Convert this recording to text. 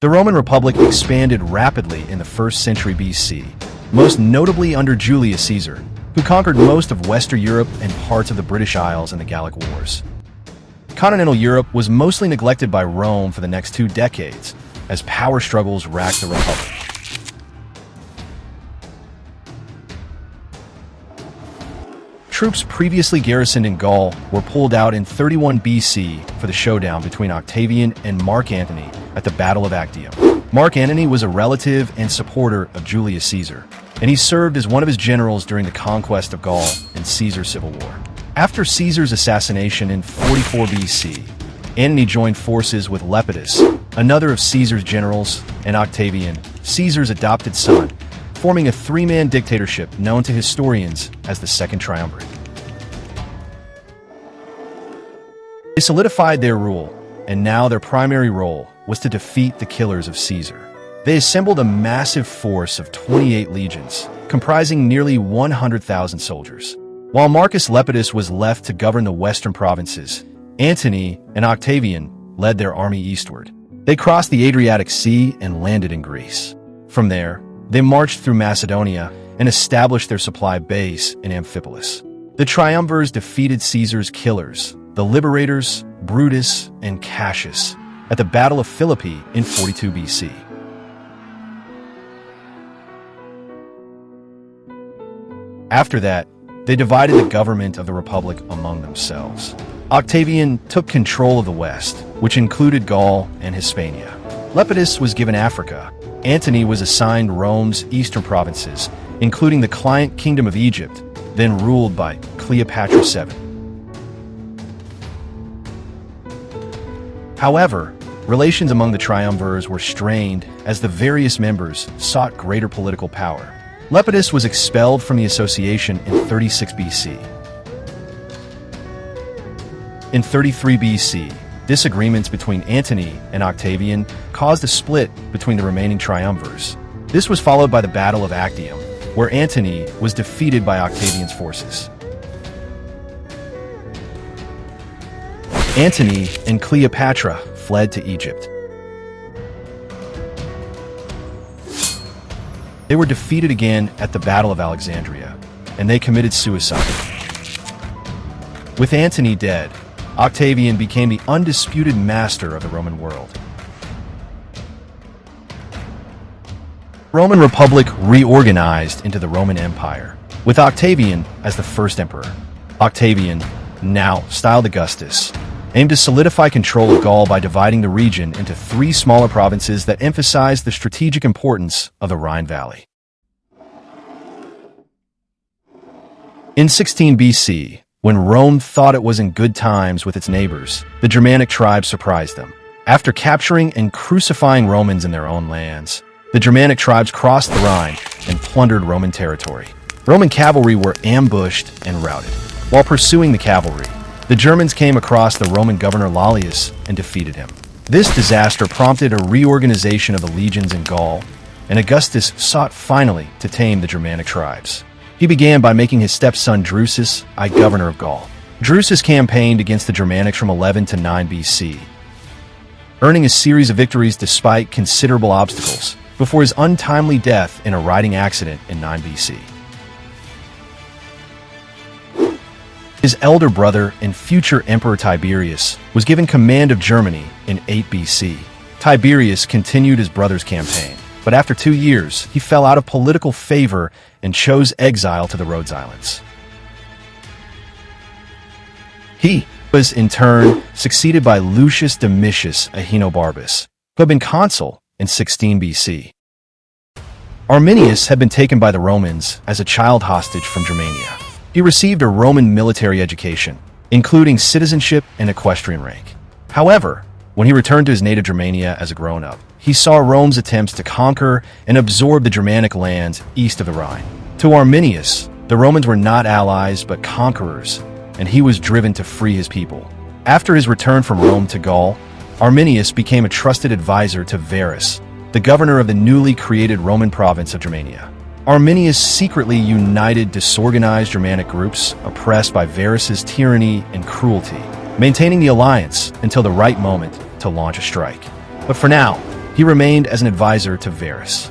The Roman Republic expanded rapidly in the 1st century BC, most notably under Julius Caesar, who conquered most of Western Europe and parts of the British Isles in the Gallic Wars. Continental Europe was mostly neglected by Rome for the next 2 decades, as power struggles racked the Republic. Troops previously garrisoned in Gaul were pulled out in 31 BC for the showdown between Octavian and Mark Antony at the Battle of Actium. Mark Antony was a relative and supporter of Julius Caesar, and he served as one of his generals during the conquest of Gaul and Caesar's civil war. After Caesar's assassination in 44 BC, Antony joined forces with Lepidus, another of Caesar's generals, and Octavian, Caesar's adopted son, forming a 3-man dictatorship known to historians as the Second Triumvirate. They solidified their rule, and now their primary role was to defeat the killers of Caesar. They assembled a massive force of 28 legions, comprising nearly 100,000 soldiers. While Marcus Lepidus was left to govern the western provinces, Antony and Octavian led their army eastward. They crossed the Adriatic Sea and landed in Greece. From there, they marched through Macedonia and established their supply base in Amphipolis. The triumvirs defeated Caesar's killers, the liberators, Brutus and Cassius, at the Battle of Philippi in 42 BC. After that, they divided the government of the Republic among themselves. Octavian took control of the West, which included Gaul and Hispania. Lepidus was given Africa. Antony was assigned Rome's eastern provinces, including the client kingdom of Egypt, then ruled by Cleopatra VII. However, relations among the triumvirs were strained as the various members sought greater political power. Lepidus was expelled from the association in 36 BC. In 33 BC, disagreements between Antony and Octavian caused a split between the remaining triumvirs. This was followed by the Battle of Actium, where Antony was defeated by Octavian's forces. Antony and Cleopatra fled to Egypt. They were defeated again at the Battle of Alexandria, and they committed suicide. With Antony dead, Octavian became the undisputed master of the Roman world. The Roman Republic reorganized into the Roman Empire, with Octavian as the first emperor. Octavian, now styled Augustus, aimed to solidify control of Gaul by dividing the region into 3 smaller provinces that emphasized the strategic importance of the Rhine Valley. In 16 BC, when Rome thought it was in good times with its neighbors, the Germanic tribes surprised them. After capturing and crucifying Romans in their own lands, the Germanic tribes crossed the Rhine and plundered Roman territory. Roman cavalry were ambushed and routed. While pursuing the cavalry, the Germans came across the Roman governor Lollius and defeated him. This disaster prompted a reorganization of the legions in Gaul, and Augustus sought finally to tame the Germanic tribes. He began by making his stepson Drusus governor of Gaul. Drusus campaigned against the Germanics from 11 to 9 BC, earning a series of victories despite considerable obstacles, before his untimely death in a riding accident in 9 BC. His elder brother and future Emperor Tiberius was given command of Germany in 8 BC. Tiberius continued his brother's campaign, but after 2 years, he fell out of political favor and chose exile to the Rhodes Islands. He was, in turn, succeeded by Lucius Domitius Ahenobarbus, who had been consul in 16 BC. Arminius had been taken by the Romans as a child hostage from Germania. He received a Roman military education, including citizenship and equestrian rank. However, when he returned to his native Germania as a grown-up, he saw Rome's attempts to conquer and absorb the Germanic lands east of the Rhine. To Arminius, the Romans were not allies but conquerors, and he was driven to free his people. After his return from Rome to Gaul, Arminius became a trusted advisor to Varus, the governor of the newly created Roman province of Germania. Arminius secretly united disorganized Germanic groups oppressed by Varus's tyranny and cruelty, maintaining the alliance until the right moment to launch a strike. But for now, He remained as an advisor to Varus.